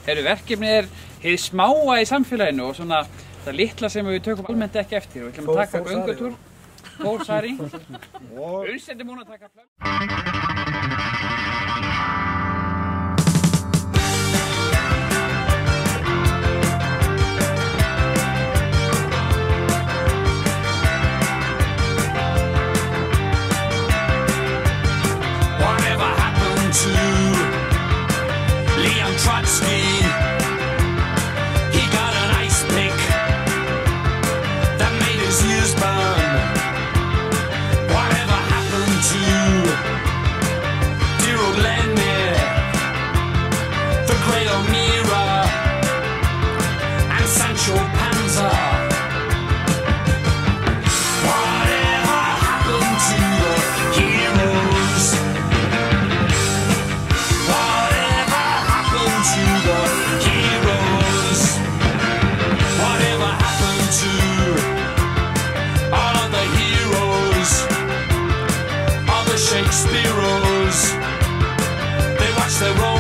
Verkefnið hið smáa í samfélaginu og svona það litla sem við tökum almennt ekki eftir. Við ætlum að taka göngutúr, Þórsari og Unnsteinn múin að taka Whatever happened to Leon Trotsky? He got an ice pick that made his ears burn. Whatever happened to dear old Lenin, the great O'Meara, and Sancho Panza? Whatever happened to the heroes? Whatever happened to the heroes? Whatever happened to all of the heroes? All the Shakespeareos? They watch their own